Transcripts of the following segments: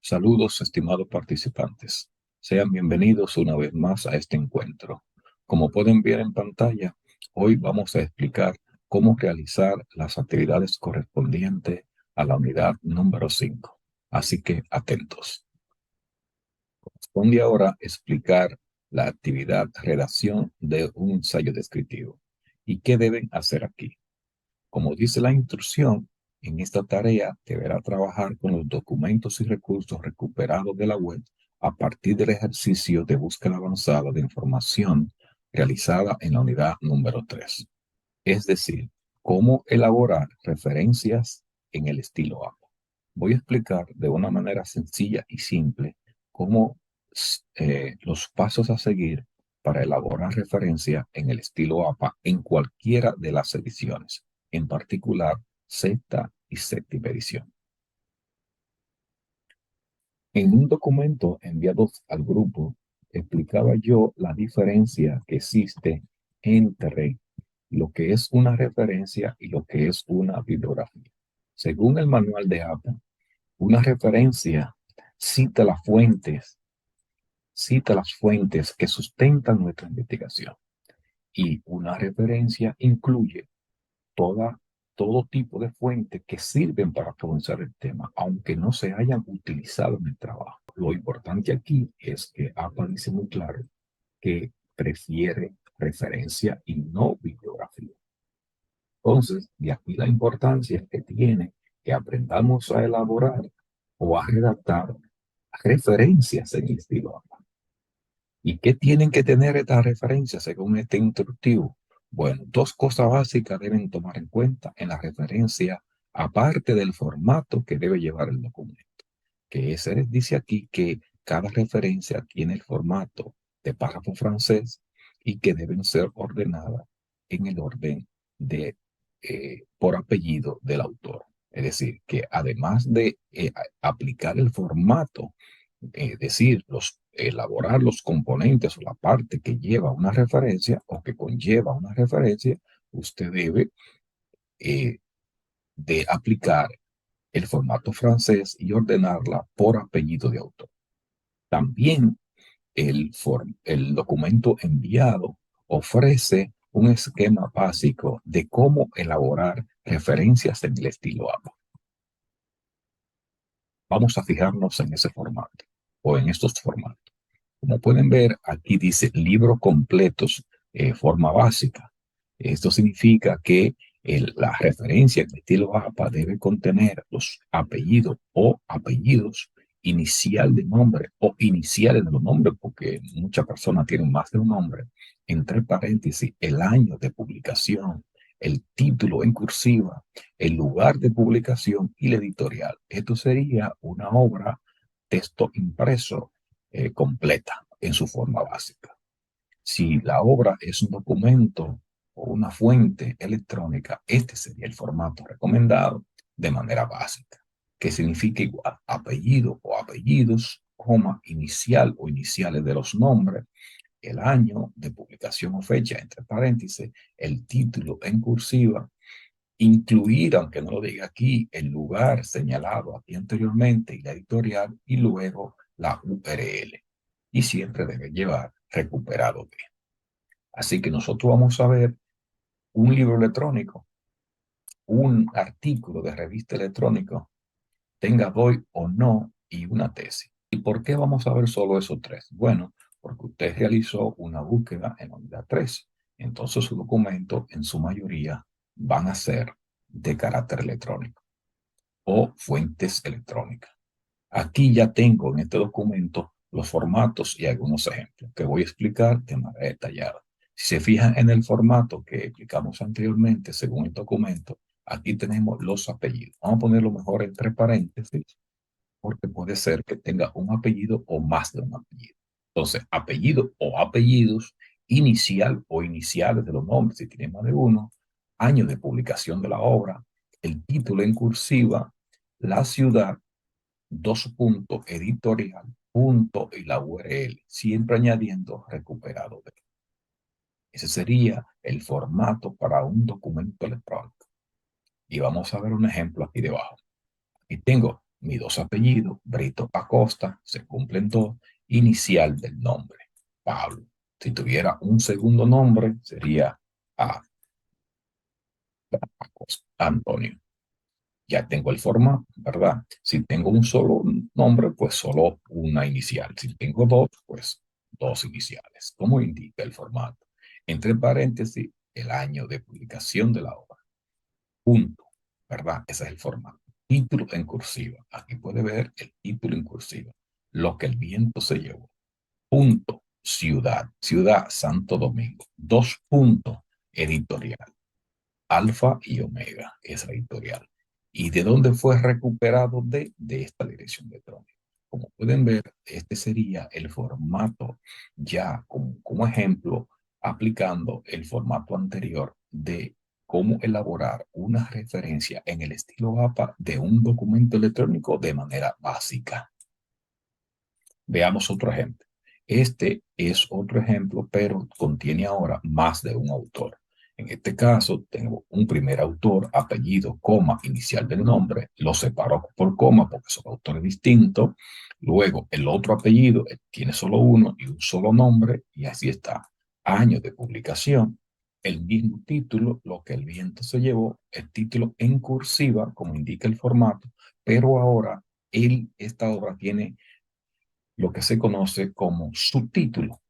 Saludos, estimados participantes. Sean bienvenidos una vez más a este encuentro. Como pueden ver en pantalla, hoy vamos a explicar cómo realizar las actividades correspondientes a la unidad número 5. Así que atentos. Corresponde ahora explicar la actividad redacción de un ensayo descriptivo. ¿Y qué deben hacer aquí? Como dice la instrucción, en esta tarea deberá trabajar con los documentos y recursos recuperados de la web a partir del ejercicio de búsqueda avanzada de información realizada en la unidad número 3. Es decir, cómo elaborar referencias en el estilo APA. Voy a explicar de una manera sencilla y simple cómo los pasos a seguir para elaborar referencias en el estilo APA en cualquiera de las ediciones, en particular sexta y séptima edición. En un documento enviado al grupo, explicaba yo la diferencia que existe entre lo que es una referencia y lo que es una bibliografía. Según el manual de APA, una referencia cita cita las fuentes que sustentan nuestra investigación, y una referencia incluye toda, todo tipo de fuentes que sirven para comenzar el tema, aunque no se hayan utilizado en el trabajo. Lo importante aquí es que APA dice muy claro que prefiere referencia y no bibliografía. Entonces, de aquí la importancia que tiene que aprendamos a elaborar o a redactar referencias en el estilo APA. ¿Y qué tienen que tener estas referencias según este instructivo? Bueno, dos cosas básicas deben tomar en cuenta en la referencia, aparte del formato que debe llevar el documento, que ese dice aquí que cada referencia tiene el formato de párrafo francés y que deben ser ordenadas en el orden de por apellido del autor. Es decir, que además de aplicar el formato, es decir, elaborar los componentes o la parte que lleva una referencia o que conlleva una referencia, usted debe eh, de aplicar el formato francés y ordenarla por apellido de autor. También el documento enviado ofrece un esquema básico de cómo elaborar referencias en el estilo APA. Vamos a fijarnos en ese formato o en estos formatos. Como pueden ver, aquí dice libros completos, forma básica. Esto significa que la referencia en estilo APA debe contener los apellidos o apellidos, inicial de nombre o iniciales de los nombres, porque muchas personas tienen más de un nombre, entre paréntesis, el año de publicación, el título en cursiva, el lugar de publicación y la editorial. Esto sería una obra texto impreso completa en su forma básica. Si la obra es un documento o una fuente electrónica, este sería el formato recomendado de manera básica, que significa igual apellido o apellidos, coma, inicial o iniciales de los nombres, el año de publicación o fecha, entre paréntesis, el título en cursiva, incluir, aunque no lo diga aquí, el lugar señalado aquí anteriormente y la editorial, y luego la URL. Y siempre debe llevar recuperado de. Así que nosotros vamos a ver un libro electrónico, un artículo de revista electrónico, tenga DOI o no, y una tesis. ¿Y por qué vamos a ver solo esos tres? Bueno, porque usted realizó una búsqueda en la unidad 3. Entonces su documento, en su mayoría, van a ser de carácter electrónico o fuentes electrónicas. Aquí ya tengo en este documento los formatos y algunos ejemplos que voy a explicar de manera detallada. Si se fijan en el formato que explicamos anteriormente, según el documento, aquí tenemos los apellidos. Vamos a ponerlo mejor entre paréntesis, porque puede ser que tenga un apellido o más de un apellido. Entonces, apellido o apellidos, inicial o iniciales de los nombres, si tiene más de uno, año de publicación de la obra, el título en cursiva, la ciudad, dos puntos, editorial, punto y la URL, siempre añadiendo recuperado de. Ese sería el formato para un documento electrónico. Y vamos a ver un ejemplo aquí debajo. Y tengo mis dos apellidos, Brito Acosta, se cumplen dos, inicial del nombre, Pablo. Si tuviera un segundo nombre, sería A. Acosta, Antonio. Ya tengo el formato, ¿verdad? Si tengo un solo nombre, pues solo una inicial. Si tengo dos, pues dos iniciales, como indica el formato. Entre paréntesis, el año de publicación de la obra. Punto, ¿verdad? Ese es el formato. Título en cursiva. Aquí puede ver el título en cursiva. Lo que el viento se llevó. Punto. Ciudad. Ciudad Santo Domingo. Dos puntos. Editorial. Alfa y Omega, esa editorial. ¿Y de dónde fue recuperado? De esta dirección electrónica. Como pueden ver, este sería el formato ya como ejemplo, aplicando el formato anterior de cómo elaborar una referencia en el estilo APA de un documento electrónico de manera básica. Veamos otro ejemplo. Este es otro ejemplo, pero contiene ahora más de un autor. En este caso, tengo un primer autor, apellido, coma, inicial del nombre, lo separo por coma porque son autores distintos. Luego, el otro apellido tiene solo uno y un solo nombre, y así está. Año de publicación, el mismo título, lo que el viento se llevó, el título en cursiva, como indica el formato, pero ahora esta obra tiene lo que se conoce como subtítulo.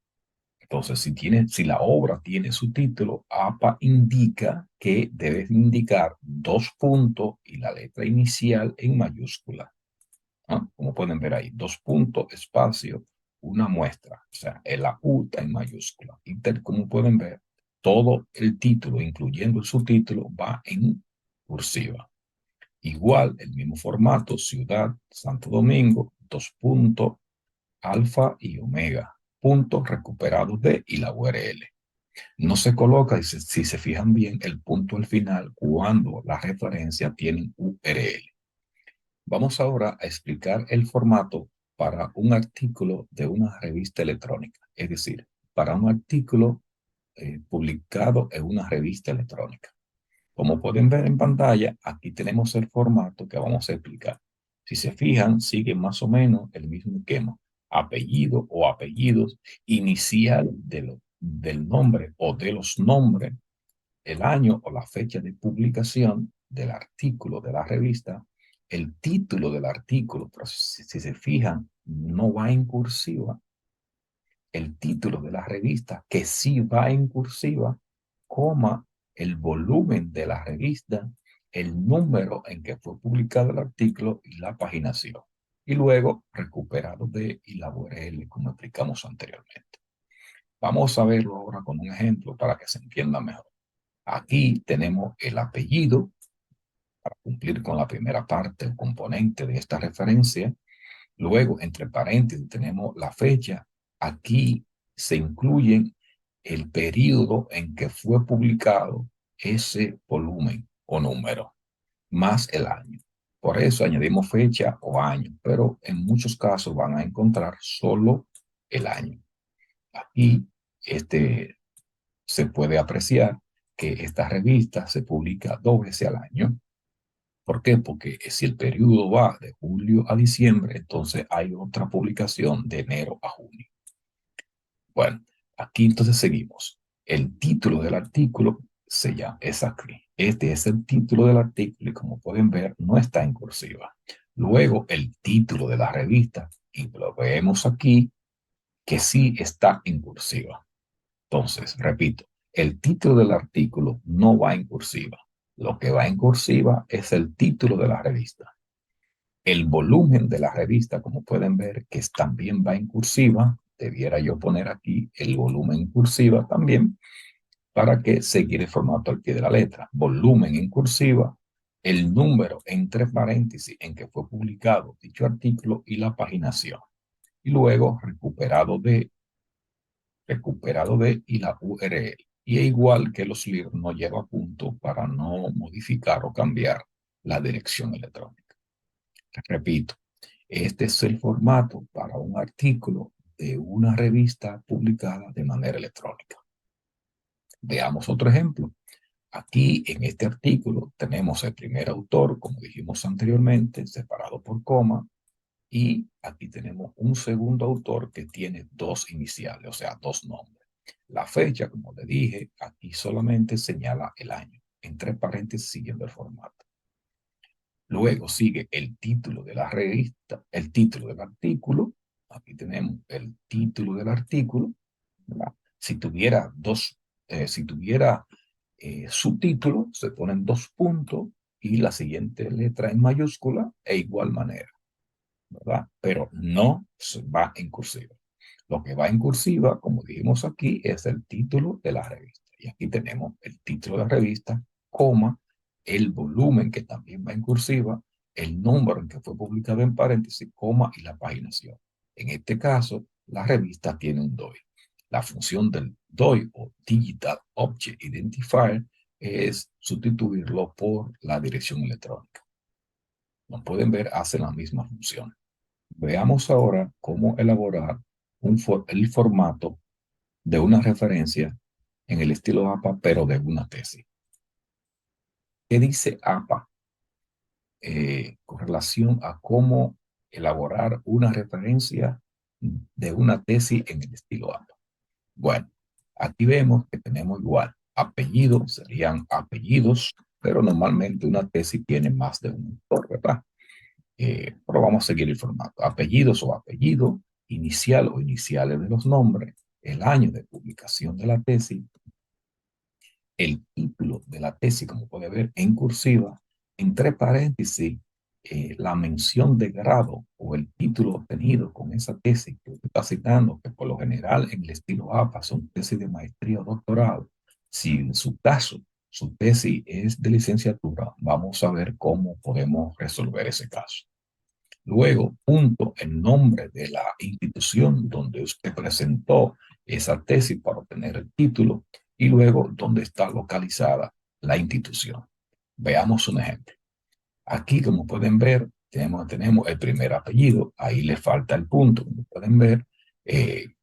Entonces, si la obra tiene subtítulo, APA indica que debe indicar dos puntos y la letra inicial en mayúscula. ¿Ah? Como pueden ver ahí, dos puntos, espacio, una muestra. O sea, la U está en mayúscula. Y como pueden ver, todo el título, incluyendo el subtítulo, va en cursiva. Igual, el mismo formato, Ciudad, Santo Domingo, dos puntos, alfa y omega, puntos recuperados de y la URL. No se coloca, si se fijan bien, el punto al final cuando la referencia tiene URL. Vamos ahora a explicar el formato para un artículo de una revista electrónica, es decir, para un artículo publicado en una revista electrónica. Como pueden ver en pantalla, aquí tenemos el formato que vamos a explicar. Si se fijan, sigue más o menos el mismo esquema. Apellido o apellidos, inicial del nombre o de los nombres, el año o la fecha de publicación del artículo de la revista, el título del artículo, pero si se fijan, no va en cursiva, el título de la revista, que sí va en cursiva, coma, el volumen de la revista, el número en que fue publicado el artículo y la paginación. Y luego recuperado de y la URL, como explicamos anteriormente. Vamos a verlo ahora con un ejemplo para que se entienda mejor. Aquí tenemos el apellido para cumplir con la primera parte o componente de esta referencia. Luego, entre paréntesis, tenemos la fecha. Aquí se incluyen el periodo en que fue publicado ese volumen o número, más el año. Por eso añadimos fecha o año, pero en muchos casos van a encontrar solo el año. Aquí se puede apreciar que esta revista se publica 2 veces al año. ¿Por qué? Porque si el periodo va de julio a diciembre, entonces hay otra publicación de enero a junio. Bueno, aquí entonces seguimos. El título del artículo es aquí. Este es el título del artículo y como pueden ver, no está en cursiva. Luego, el título de la revista, y lo vemos aquí, que sí está en cursiva. Entonces, repito, el título del artículo no va en cursiva. Lo que va en cursiva es el título de la revista. El volumen de la revista, como pueden ver, que también va en cursiva, debiera yo poner aquí el volumen en cursiva también, para que seguir el formato al pie de la letra. Volumen en cursiva, el número entre paréntesis en que fue publicado dicho artículo y la paginación. Y luego recuperado de y la URL. Y igual que los libros, no lleva punto para no modificar o cambiar la dirección electrónica. Repito, este es el formato para un artículo de una revista publicada de manera electrónica. Veamos otro ejemplo. Aquí en este artículo tenemos el primer autor, como dijimos anteriormente, separado por coma, y aquí tenemos un segundo autor que tiene dos iniciales, o sea, dos nombres. La fecha, como le dije, aquí solamente señala el año, entre paréntesis siguiendo el formato. Luego sigue el título de la revista, el título del artículo. Aquí tenemos el título del artículo, ¿verdad? Si tuviera subtítulo, se ponen dos puntos y la siguiente letra en mayúscula e igual manera, ¿verdad? Pero no se va en cursiva. Lo que va en cursiva, como dijimos aquí, es el título de la revista. Y aquí tenemos el título de la revista, coma, el volumen que también va en cursiva, el número en que fue publicado en paréntesis, coma y la paginación. En este caso, la revista tiene un DOI. La función del DOI o Digital Object Identifier es sustituirlo por la dirección electrónica. Como pueden ver, hace la misma función. Veamos ahora cómo elaborar el formato de una referencia en el estilo APA, pero de una tesis. ¿Qué dice APA con relación a cómo elaborar una referencia de una tesis en el estilo APA? Bueno, aquí vemos que tenemos igual apellidos, serían apellidos, pero normalmente una tesis tiene más de un autor, ¿verdad? Pero vamos a seguir el formato. Apellidos o apellido, inicial o iniciales de los nombres, el año de publicación de la tesis, el título de la tesis, como puede ver en cursiva, entre paréntesis, la mención de grado o el título obtenido con esa tesis que usted está citando, que por lo general en el estilo APA son tesis de maestría o doctorado. Si en su caso su tesis es de licenciatura, vamos a ver cómo podemos resolver ese caso. Luego, punto, el nombre de la institución donde usted presentó esa tesis para obtener el título y luego dónde está localizada la institución. Veamos un ejemplo. Aquí, como pueden ver, tenemos el primer apellido, ahí le falta el punto, como pueden ver, eh,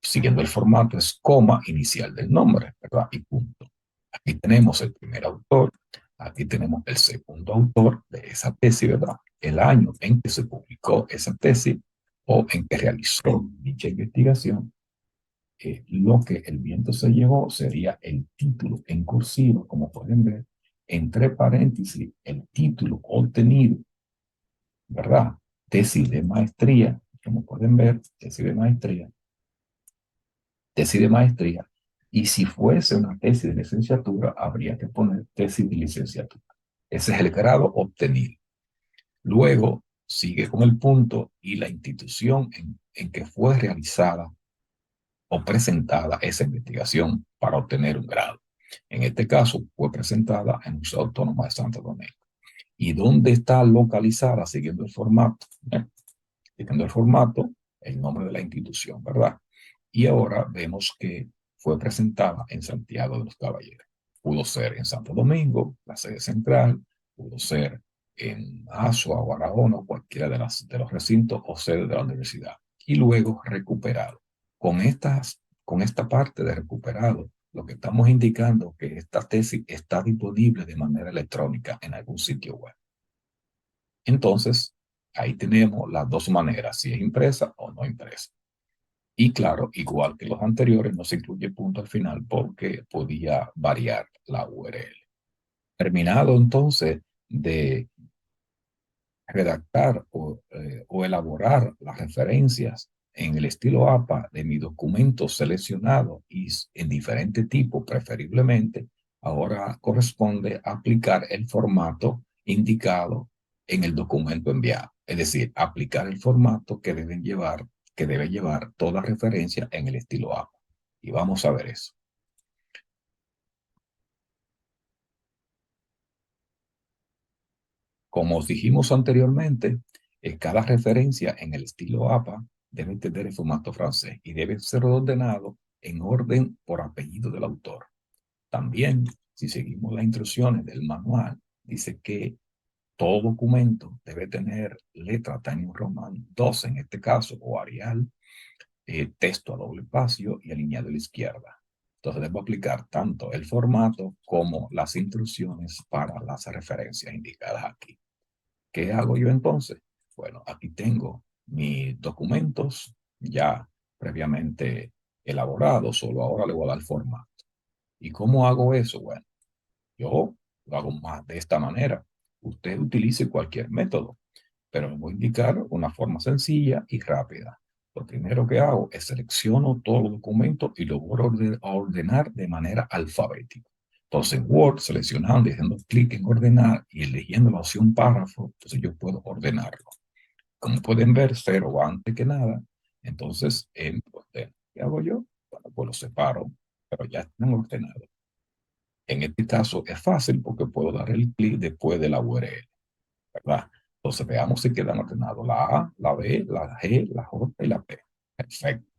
siguiendo el formato es coma inicial del nombre, ¿verdad? Y punto. Aquí tenemos el primer autor, aquí tenemos el segundo autor de esa tesis, ¿verdad? El año en que se publicó esa tesis o en que realizó dicha investigación. Lo que el viento se llevó sería el título en cursivo, como pueden ver, entre paréntesis, el título obtenido, ¿verdad? Tesis de maestría, como pueden ver, tesis de maestría, y si fuese una tesis de licenciatura, habría que poner tesis de licenciatura. Ese es el grado obtenido. Luego sigue con el punto y la institución en que fue realizada o presentada esa investigación para obtener un grado. En este caso, fue presentada en el Museo Autónomo de Santo Domingo. ¿Y dónde está localizada? Siguiendo el formato. Siguiendo el formato, el nombre de la institución, ¿verdad? Y ahora vemos que fue presentada en Santiago de los Caballeros. Pudo ser en Santo Domingo, la sede central, pudo ser en Asua o Barahona o cualquiera de los recintos o sede de la universidad. Y luego recuperado. Con esta parte de recuperado, lo que estamos indicando es que esta tesis está disponible de manera electrónica en algún sitio web. Entonces, ahí tenemos las dos maneras, si es impresa o no impresa. Y claro, igual que los anteriores, no se incluye punto al final porque podía variar la URL. Terminado entonces de redactar o elaborar las referencias en el estilo APA de mi documento seleccionado y en diferente tipo, preferiblemente, ahora corresponde aplicar el formato indicado en el documento enviado. Es decir, aplicar el formato que debe llevar toda referencia en el estilo APA. Y vamos a ver eso. Como os dijimos anteriormente, cada referencia en el estilo APA debe tener el formato francés y debe ser ordenado en orden por apellido del autor. También, si seguimos las instrucciones del manual, dice que todo documento debe tener letra Times Roman 2 en este caso, o Arial, texto a doble espacio y alineado a la izquierda. Entonces debo aplicar tanto el formato como las instrucciones para las referencias indicadas aquí. ¿Qué hago yo entonces? Bueno, aquí tengo mis documentos ya previamente elaborados, solo ahora le voy a dar formato. ¿Y cómo hago eso? Bueno, yo lo hago más de esta manera. Usted utilice cualquier método, pero le voy a indicar una forma sencilla y rápida. Lo primero que hago es selecciono todos los documentos y lo voy a ordenar de manera alfabética. Entonces, en Word, seleccionando y haciendo clic en ordenar y eligiendo la opción párrafo, entonces yo puedo ordenarlo. Como pueden ver, cero va antes que nada. Entonces, ¿qué hago yo? Bueno, pues lo separo, pero ya están ordenados. En este caso es fácil porque puedo dar el clic después de la URL, ¿verdad? Entonces veamos si quedan ordenados la A, la B, la G, la J y la P. Perfecto.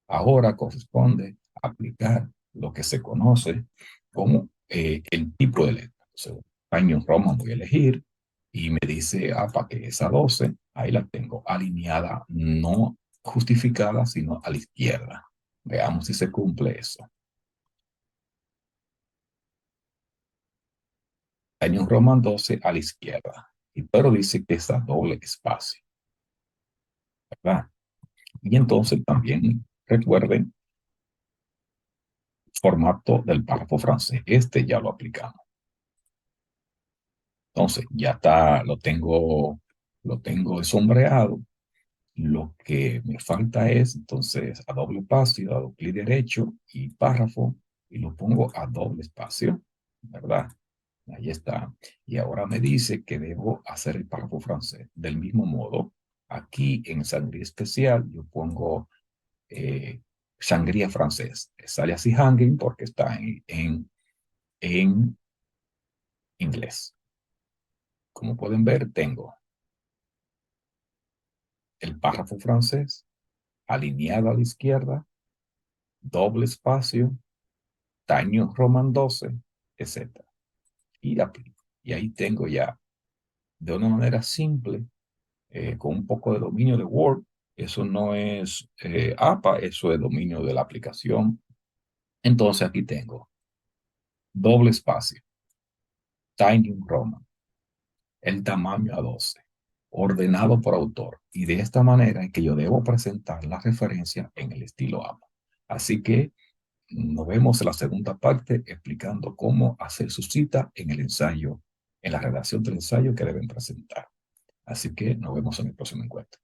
Ahora corresponde aplicar lo que se conoce como el tipo de letra. Entonces, Times Roman voy a elegir y me dice, para que esa 12, ahí la tengo alineada, no justificada, sino a la izquierda. Veamos si se cumple eso. Times Roman 12 a la izquierda. Pero dice que está doble espacio, ¿verdad? Y entonces también recuerden formato del párrafo francés. Este ya lo aplicamos. Entonces, ya está, lo tengo sombreado. Lo que me falta es, entonces, a doble espacio, a doble clic derecho y párrafo, y lo pongo a doble espacio, ¿verdad? Ahí está. Y ahora me dice que debo hacer el párrafo francés. Del mismo modo, aquí en Sangría Especial, yo pongo sangría francés. Sale así hanging porque está en inglés. Como pueden ver, tengo el párrafo francés alineado a la izquierda, doble espacio, Times Roman 12, etc. Y aplico. Y ahí tengo ya, de una manera simple, con un poco de dominio de Word. Eso no es APA, eso es dominio de la aplicación. Entonces aquí tengo doble espacio, Times Roman, el tamaño a 12, ordenado por autor. Y de esta manera es que yo debo presentar la referencia en el estilo APA. Así que nos vemos en la segunda parte explicando cómo hacer su cita en el ensayo, en la redacción del ensayo que deben presentar. Así que nos vemos en el próximo encuentro.